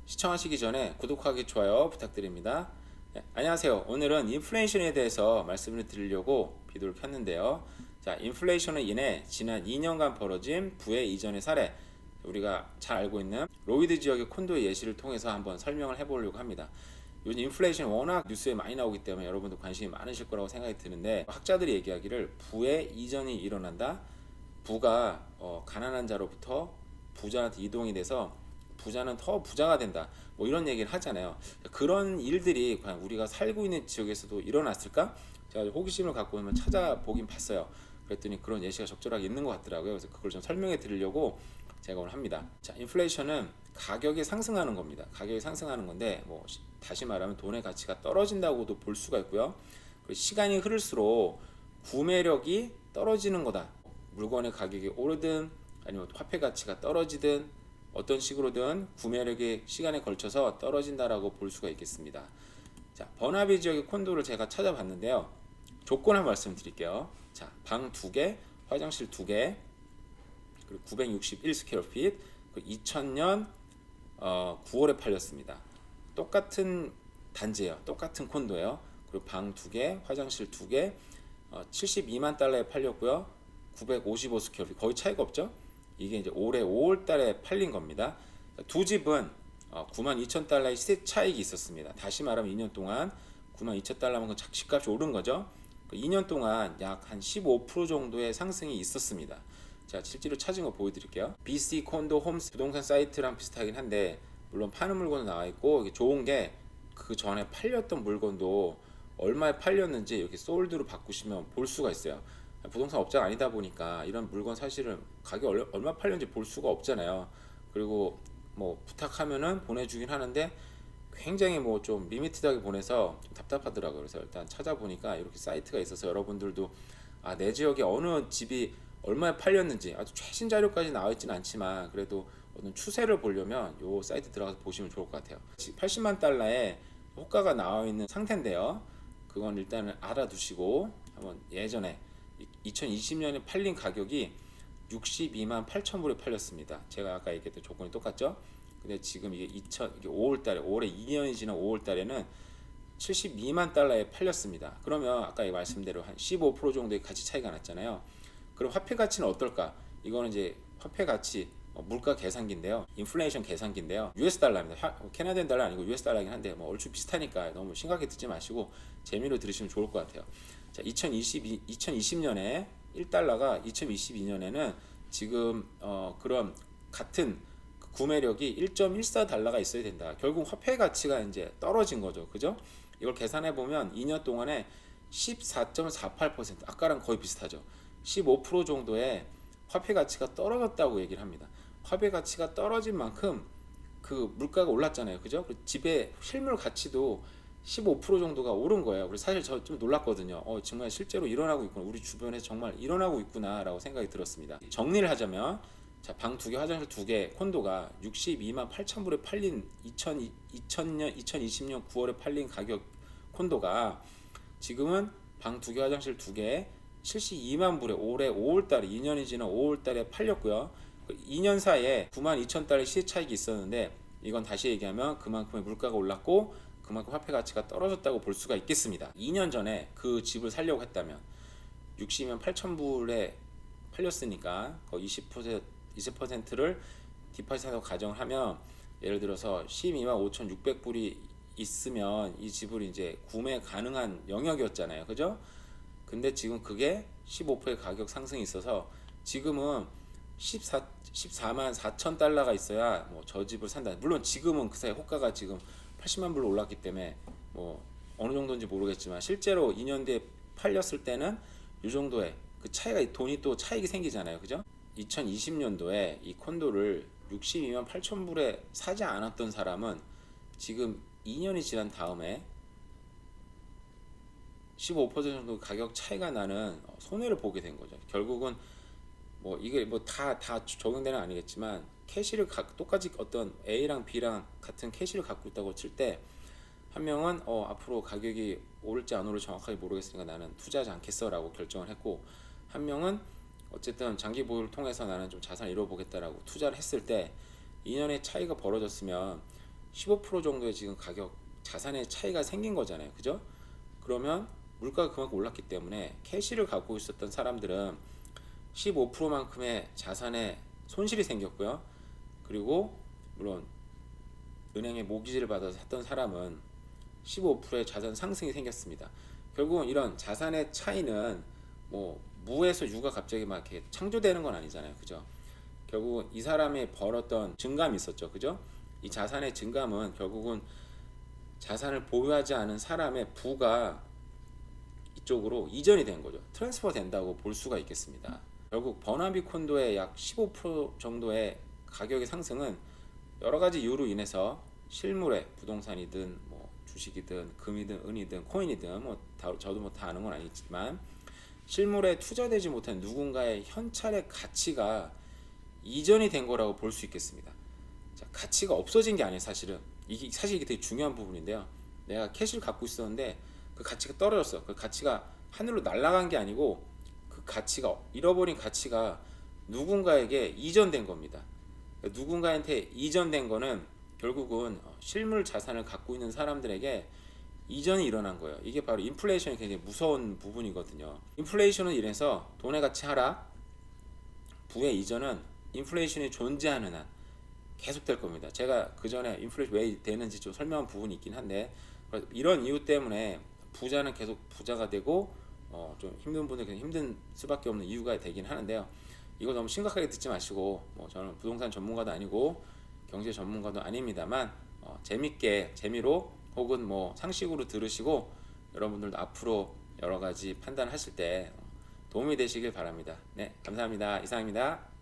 시청하시기 전에 구독하기, 좋아요 부탁드립니다. 네, 안녕하세요. 오늘은 인플레이션에 대해서 말씀을 드리려고 비디오를 켰는데요. 자, 인플레이션으로 인해 지난 2년간 벌어진 부의 이전의 사례, 우리가 잘 알고 있는 로이드 지역의 콘도의 예시를 통해서 한번 설명을 해보려고 합니다. 요즘 인플레이션 워낙 뉴스에 많이 나오기 때문에 여러분도 관심이 많으실 거라고 생각이 드는데, 학자들이 얘기하기를 부의 이전이 일어난다. 부가 가난한 자로부터 부자한테 이동이 돼서 부자는 더 부자가 된다, 뭐 이런 얘기를 하잖아요. 그런 일들이 과연 우리가 살고 있는 지역에서도 일어났을까? 제가 호기심을 갖고 한번 찾아보긴 봤어요. 그랬더니 그런 예시가 적절하게 있는 것 같더라고요. 그래서 그걸 좀 설명해 드리려고 제가 오늘 합니다. 자, 인플레이션은 가격이 상승하는 겁니다. 가격이 상승하는 건데, 뭐 다시 말하면 돈의 가치가 떨어진다고도 볼 수가 있고요. 그리고 시간이 흐를수록 구매력이 떨어지는 거다. 물건의 가격이 오르든 아니면 화폐 가치가 떨어지든 어떤 식으로든 구매력이 시간에 걸쳐서 떨어진다라고 볼 수가 있겠습니다. 자, 버나비 지역의 콘도를 제가 찾아봤는데요. 조건 한 말씀 드릴게요. 자, 방 2개, 화장실 2개, 그리고 961스퀘어핏, 2000년 9월에 팔렸습니다. 똑같은 단지예요. 똑같은 콘도예요. 그리고 방 2개, 화장실 2개, 72만 달러에 팔렸고요. 955스퀘어핏, 거의 차이가 없죠? 이게 이제 올해 5월 달에 팔린 겁니다. 두 집은 92,000달러의 시세 차익이 있었습니다. 다시 말하면 2년 동안 92,000달러면 집값이 오른 거죠. 2년 동안 약 한 15% 정도의 상승이 있었습니다. 자, 실제로 찾은 거 보여드릴게요. BC 콘도 홈스 부동산 사이트랑 비슷하긴 한데, 물론 파는 물건도 나와 있고, 좋은 게 그 전에 팔렸던 물건도 얼마에 팔렸는지 이렇게 솔드로 바꾸시면 볼 수가 있어요. 부동산 업자가 아니다 보니까 이런 물건 사실은 가격 얼마 팔렸는지 볼 수가 없잖아요. 그리고 뭐 부탁하면은 보내주긴 하는데 굉장히 뭐 좀 리미티드하게 보내서 좀 답답하더라고요. 그래서 일단 찾아보니까 이렇게 사이트가 있어서 여러분들도 내 지역에 어느 집이 얼마에 팔렸는지, 아주 최신 자료까지 나와 있지는 않지만 그래도 어떤 추세를 보려면 요 사이트 들어가서 보시면 좋을 것 같아요. 80만 달러의 호가가 나와 있는 상태인데요. 그건 일단은 알아두시고, 한번 예전에 2020년에 팔린 가격이 62만 8천 불에 팔렸습니다. 제가 아까 얘기했던 조건이 똑같죠? 근데 지금 이게 5월 달에, 올해 2년이 지난 5월 달에는 72만 달러에 팔렸습니다. 그러면 아까 말씀대로 한 15% 정도의 가치 차이가 났잖아요. 그럼 화폐 가치는 어떨까? 이거는 이제 화폐 가치 물가 계산기인데요. 인플레이션 계산기인데요. US 달러입니다. 캐나디안 달러 아니고 US 달러긴 한데 뭐 얼추 비슷하니까 너무 심각하게 듣지 마시고 재미로 들으시면 좋을 것 같아요. 자, 2020년에 1달러가 2022년에는 지금 그런 같은 구매력이 1.14달러가 있어야 된다. 결국 화폐 가치가 이제 떨어진 거죠. 그죠? 이걸 계산해 보면 2년 동안에 14.48%, 아까랑 거의 비슷하죠. 15% 정도의 화폐 가치가 떨어졌다고 얘기를 합니다. 화폐 가치가 떨어진 만큼 그 물가가 올랐잖아요. 그죠? 집의 실물 가치도 15% 정도가 오른 거예요. 그래서 사실 저 좀 놀랐거든요. 정말 실제로 일어나고 있구나. 우리 주변에 정말 일어나고 있구나라고 생각이 들었습니다. 정리를 하자면, 자, 방 2개, 화장실 2개 콘도가 62만 8천 불에 팔린 2020년 9월에 팔린 가격 콘도가 지금은 방 2개, 화장실 2개 72만 불에 올해 5월 달에, 2년이 지난 5월 달에 팔렸고요. 2년 사이에 9만 2천 달러의 시세 차익이 있었는데, 이건 다시 얘기하면 그만큼의 물가가 올랐고 그만큼 화폐 가치가 떨어졌다고 볼 수가 있겠습니다. 2년 전에 그 집을 살려고 했다면 60만 8천 불에 팔렸으니까 거의 20%를 디파짓하고 가정을 하면, 예를 들어서 12만 5,600불이 있으면 이 집을 이제 구매 가능한 영역이었잖아요. 그죠? 근데 지금 그게 15%의 가격 상승이 있어서 지금은 14만 4천 달러가 있어야 뭐 저 집을 산다. 물론 지금은 그 사이 호가가 지금 80만 불로 올랐기 때문에 뭐 어느 정도인지 모르겠지만, 실제로 2년 뒤에 팔렸을 때는 이 정도의 그 차이가, 돈이 또 차익이 생기잖아요. 그죠? 2020년도에 이 콘도를 62만 8천 불에 사지 않았던 사람은 지금 2년이 지난 다음에 15% 정도 가격 차이가 나는 손해를 보게 된 거죠. 결국은 뭐 이게 뭐 다 적용되는 아니겠지만, 캐시를 똑같이 어떤 A랑 B랑 같은 캐시를 갖고 있다고 칠 때, 한 명은 앞으로 가격이 오를지 안 오를지 정확하게 모르겠으니까 나는 투자하지 않겠어라고 결정을 했고, 한 명은 어쨌든 장기 보유를 통해서 나는 좀 자산을 이뤄보겠다라고 투자를 했을 때 2년의 차이가 벌어졌으면 15% 정도의 지금 가격 자산의 차이가 생긴 거잖아요. 그죠? 그러면 물가가 그만큼 올랐기 때문에 캐시를 갖고 있었던 사람들은 15%만큼의 자산에 손실이 생겼고요. 그리고 물론 은행에 모기지를 받아서 샀던 사람은 15%의 자산 상승이 생겼습니다. 결국은 이런 자산의 차이는 뭐 무에서 유가 갑자기 막 이렇게 창조되는 건 아니잖아요. 그죠? 결국은 이 사람이 벌었던 증감이 있었죠. 그죠? 이 자산의 증감은 결국은 자산을 보유하지 않은 사람의 부가 이쪽으로 이전이 된 거죠. 트랜스퍼 된다고 볼 수가 있겠습니다. 결국 버나비 콘도의 약 15% 정도의 가격의 상승은 여러 가지 이유로 인해서 실물의 부동산이든 뭐 주식이든 금이든 은이든 코인이든 저도 뭐 다 아는 건 아니지만 실물에 투자되지 못한 누군가의 현찰의 가치가 이전이 된 거라고 볼 수 있겠습니다. 자, 가치가 없어진 게 아니에요. 사실 이게 되게 중요한 부분인데요. 내가 캐시를 갖고 있었는데 그 가치가 떨어졌어. 그 가치가 하늘로 날아간 게 아니고 그 가치가 잃어버린 가치가 누군가에게 이전된 겁니다. 누군가한테 이전된 거는 결국은 실물 자산을 갖고 있는 사람들에게 이전이 일어난 거예요. 이게 바로 인플레이션이 굉장히 무서운 부분이거든요. 인플레이션은 이래서 돈의 가치 하락, 부의 이전은 인플레이션이 존재하는 한 계속될 겁니다. 제가 그 전에 인플레이션 왜 되는지 좀 설명한 부분이 있긴 한데 이런 이유 때문에 부자는 계속 부자가 되고 좀 힘든 분들은 힘든 수밖에 없는 이유가 되긴 하는데요. 이거 너무 심각하게 듣지 마시고 뭐 저는 부동산 전문가도 아니고 경제 전문가도 아닙니다만 재밌게 재미로 혹은 뭐 상식으로 들으시고 여러분들도 앞으로 여러 가지 판단하실 때 도움이 되시길 바랍니다. 네, 감사합니다. 이상입니다.